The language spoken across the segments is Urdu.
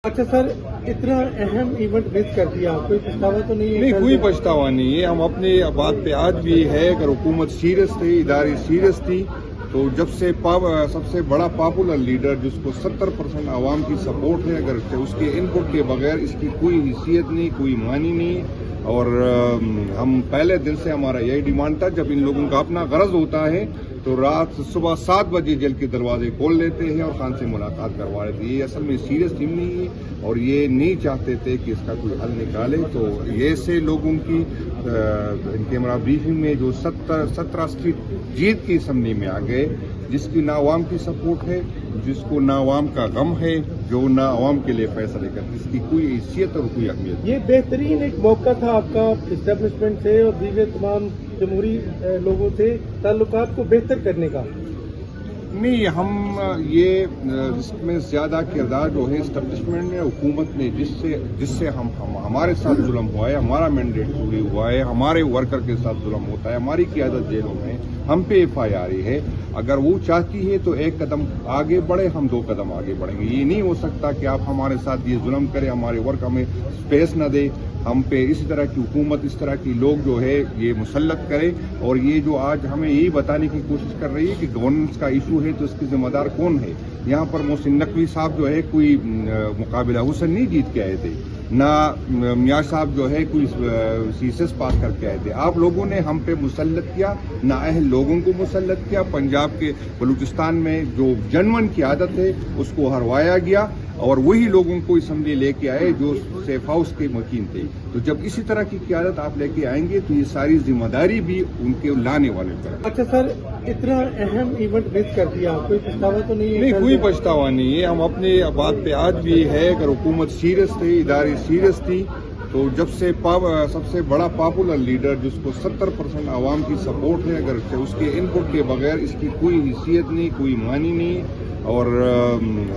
اچھا سر، اتنا اہم ایونٹ مس کر دیا، کوئی پچھتاوا تو نہیں ہے؟ نہیں، کوئی پچھتاوا نہیں ہے. ہم اپنے بات پہ آج بھی ہے. اگر حکومت سیریس تھی، ادارے سیریس تھی، تو جب سے سب سے بڑا پاپولر لیڈر جس کو 70% عوام کی سپورٹ ہے، اگر اس کے ان پٹ کے بغیر اس کی کوئی حیثیت نہیں، کوئی معنی نہیں. اور ہم پہلے دن سے ہمارا یہی ڈیمانڈ تھا، جب ان لوگوں کا اپنا غرض ہوتا ہے تو صبح 7 بجے جیل کے دروازے کھول لیتے ہیں اور خان سے ملاقات کروا لیتے ہیں. یہ اصل میں سیریس ٹیم نہیں ہے اور یہ نہیں چاہتے تھے کہ اس کا کوئی حل نکالے. تو یہ سے لوگوں کی ان کے ہمارا بریفنگ میں جو 17 اسٹریٹ جیت کی اسمبلی میں آ گئے، جس کی نہ عوام کی سپورٹ ہے، جس کو نہ عوام کا غم ہے، جو نہ عوام کے لیے فیصلے کرتے، اس کی کوئی حیثیت اور کوئی اہمیت. یہ بہترین ایک موقع تھا آپ کا اسٹیبلشمنٹ سے اور دیگر تمام جمہوری لوگوں سے تعلقات کو بہتر کرنے کا. نہیں، ہم یہ اس میں زیادہ کردار جو ہے اسٹیبلشمنٹ نے، حکومت نے جس سے ہمارے ساتھ ظلم ہوا ہے، ہمارا مینڈیٹ پوری ہوا ہے، ہمارے ورکر کے ساتھ ظلم ہوتا ہے، ہماری قیادت جیلوں میں، ہم پہ FIR ہے. اگر وہ چاہتی ہے تو ایک قدم آگے بڑھے، ہم 2 قدم آگے بڑھیں گے. یہ نہیں ہو سکتا کہ آپ ہمارے ساتھ یہ ظلم کریں، ہمارے ورک ہمیں اسپیس نہ دے، ہم پہ اس طرح کی حکومت، اس طرح کی لوگ جو ہے یہ مسلط کرے. اور یہ جو آج ہمیں یہی بتانے کی کوشش کر رہی ہے کہ گورننس کا ایشو ہے تو اس کی ذمہ دار کون ہے. یہاں پر محسن نقوی صاحب جو ہے کوئی مقابلہ حسن نہیں جیت کے آئے تھے، نہ میاں صاحب جو ہے کوئی CSS پاس کر کے آئے تھے. آپ لوگوں نے ہم پہ مسلط کیا، نااہل لوگوں کو مسلط کیا. پنجاب کے بلوچستان میں جو جنون کی عادت ہے اس کو ہروایا گیا اور وہی لوگوں کو اسمبلی لے کے آئے جو سیف ہاؤس کے مکین تھے. تو جب اسی طرح کی قیادت آپ لے کے آئیں گے تو یہ ساری ذمہ داری بھی ان کے لانے والے پر. اچھا سر، اتنا اہم ایونٹ مس کر دیا، کوئی پچھتاوا تو نہیں ہے؟ نہیں، کوئی پچھتاوا نہیں ہے. ہم اپنے بات پہ آج بھی ہے. اگر حکومت سیریس تھی، ادارے سیریس تھی، تو جب سے سب سے بڑا پاپولر لیڈر جس کو 70% عوام کی سپورٹ ہے، اگر اس کے ان پٹ کے بغیر اس کی کوئی حیثیت نہیں، کوئی معنی نہیں. اور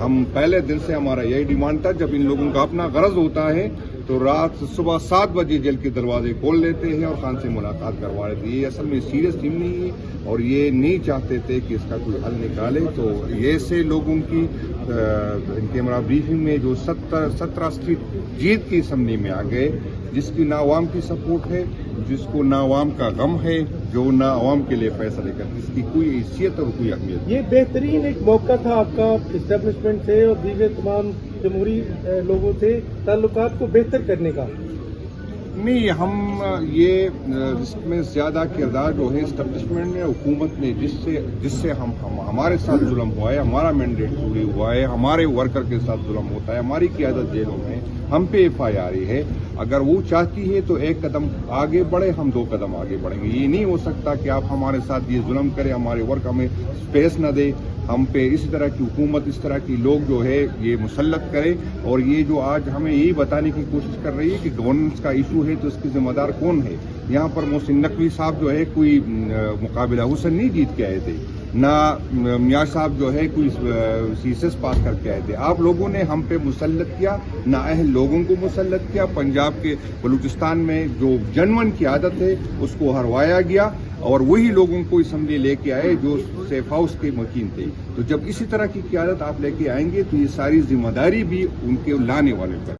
ہم پہلے دن سے ہمارا یہی ڈیمانڈ تھا، جب ان لوگوں کا اپنا غرض ہوتا ہے تو صبح 7 بجے جیل کے دروازے کھول لیتے ہیں اور خان سے ملاقات کروا لیتے ہیں. یہ اصل میں سیریس ٹیم نہیں ہے اور یہ نہیں چاہتے تھے کہ اس کا کوئی حل نکالے. تو یہ سے لوگوں کی ان کے ہمارا بریفنگ میں جو 17 اسٹریٹ جیت کی اسمبلی میں آ گئے، جس کی نہ عوام کی سپورٹ ہے، جس کو نہ عوام کا غم ہے، جو نہ عوام کے لیے فیصلے کرتے، اس کی کوئی حیثیت اور کوئی اہمیت. یہ بہترین ایک موقع تھا آپ کا اسٹیبلشمنٹ سے اور دیگر تمام جمہوری لوگوں سے تعلقات کو بہتر کرنے کا. نہیں، ہم یہ اس میں زیادہ کردار جو ہے اسٹیبلشمنٹ نے، حکومت نے جس سے ہمارے ساتھ ظلم ہوا ہے، ہمارا مینڈیٹ پوری ہوا ہے، ہمارے ورکر کے ساتھ ظلم ہوتا ہے، ہماری قیادت جیلوں میں، ہم پہ FIR ہے. اگر وہ چاہتی ہے تو ایک قدم آگے بڑھے، ہم 2 قدم آگے بڑھیں گے. یہ نہیں ہو سکتا کہ آپ ہمارے ساتھ یہ ظلم کریں، ہمارے ورک ہمیں اسپیس نہ دے، ہم پہ اس طرح کی حکومت، اس طرح کی لوگ جو ہے یہ مسلط کرے. اور یہ جو آج ہمیں یہی بتانے کی کوشش کر رہی ہے کہ گورننس کا ایشو ہے تو اس کی ذمہ دار کون ہے. یہاں پر محسن نقوی صاحب جو ہے کوئی مقابلہ حسن نہیں جیت کے آئے تھے، نہ میاں صاحب جو ہے کوئی CSS پاس کر کے آئے تھے. آپ لوگوں نے ہم پہ مسلط کیا، نااہل لوگوں کو مسلط کیا. پنجاب کے بلوچستان میں جو جنون کی عادت ہے اس کو ہروایا گیا اور وہی لوگوں کو اسمبلی لے کے آئے جو سیف ہاؤس کے مکین تھے. تو جب اسی طرح کی قیادت آپ لے کے آئیں گے تو یہ ساری ذمہ داری بھی ان کے لانے والے پر.